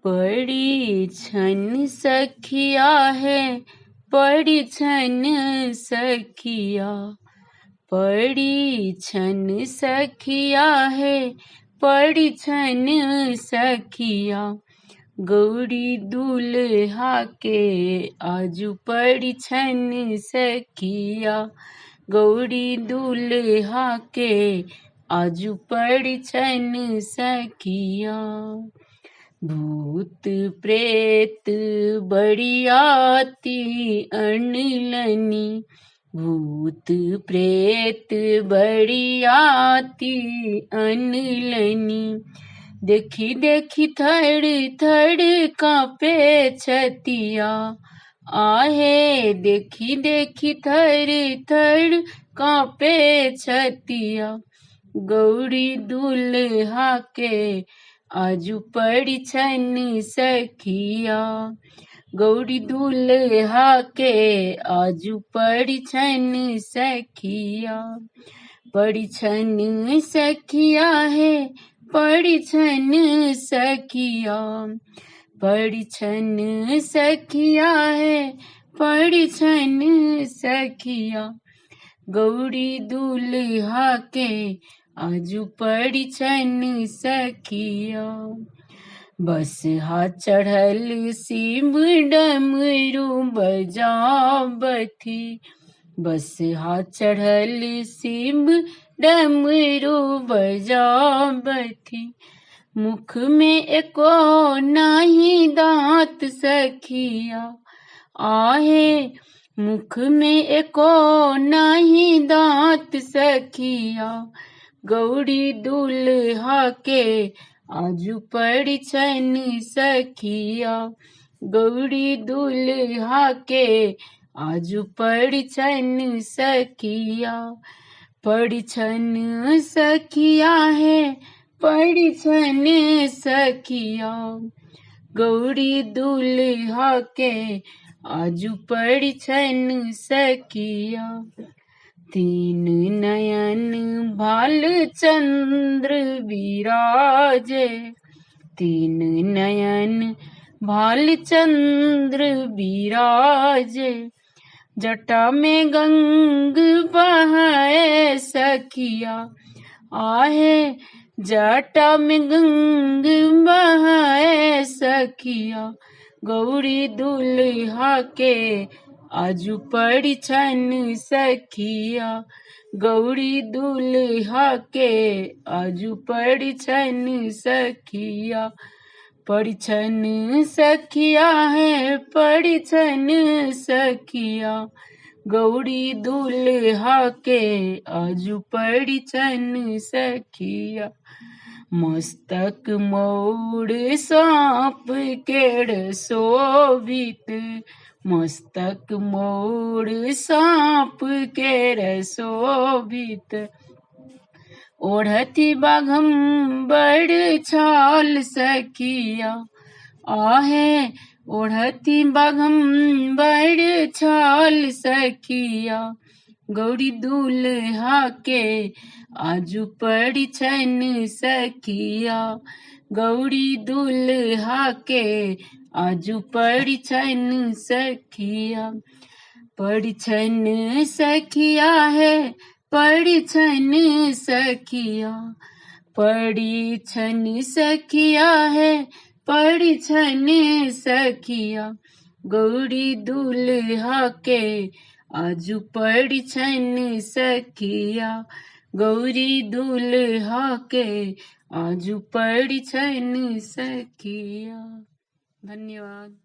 पड़ी छन सखिया है, पड़ी छन सखिया, पड़ी छन सखिया है, पड़ी छन सखिया, गौरी दूल्हा के आजू पड़ी छन सखिया, गौरी दूल्हा के आजू पड़ी छन सखिया। भूत प्रेत बड़ियाती अनलनी, भूत प्रेत बड़ियाती अनलनी, देखी देखी थड़ थड़ कांपे छतिया, आहे देखी देखी थड़ थड़ कांपे छतिया, गौरी दूल्हा के आजू पड़ी छन सखिया, गौरी दूल्हा के आजू पड़ी छन सखिया, पड़ी छन सखिया है, पड़ी छन सखिया, पड़ी छन सखिया है, पड़ी छन सखिया, गौरी दूल्हा के आजू पड़ी छन सखिया। बस हा चढ़ल शिव डमरू बजावथी, बस हा चढ़ल शिव डमरू बजावथी, मुख में एको नाही दांत सखिया, आहे मुख में एको नाही दांत सखिया, गौरी दूल्हा के आजू पड़ी छन सखिया, गौरी दूल्हा के आजू पड़ी छन सखिया, पड़ी छन सखिया है, पड़ी छन सखिया, गौरी दूल्हा के आजू पड़ी छन सखिया। तीन नयन भाल चंद्र विराजे, तीन नयन भाल चंद्र विराजे, जटा में गंग बहे सखिया, आहे जटा में गंग बहे सखिया, गौरी दूल्हा के आजू पड़ी छन सखिया, गौरी दूल्हा के आजू पड़ी छन सखिया, पड़ी छन सखिया है, पड़ी छन सखिया, गौरी दूल्हा के आजू पड़ी छन सखिया। मस्तक मोड़ सांप केड़ शोभित, मस्तक मोड़ सांप केड़ शोभित, ओढ़ती बाघम्बर छाल सखिया, आहे ओढ़ती बाघम्बर छाल सखिया, गौरी दूल्हा के आजू पड़ी छन सखिया, गौरी दूल्हा के आजू पड़ी छन सखिया, पड़ी छन सखिया है, पड़ी छन सखिया, पड़ी छन सखिया है, पड़ी छन सखिया, गौरी दूल्हा के आजू पड़ी छन सखिया, गौरी दूल्हा के आजू पड़ी छन सखिया। धन्यवाद।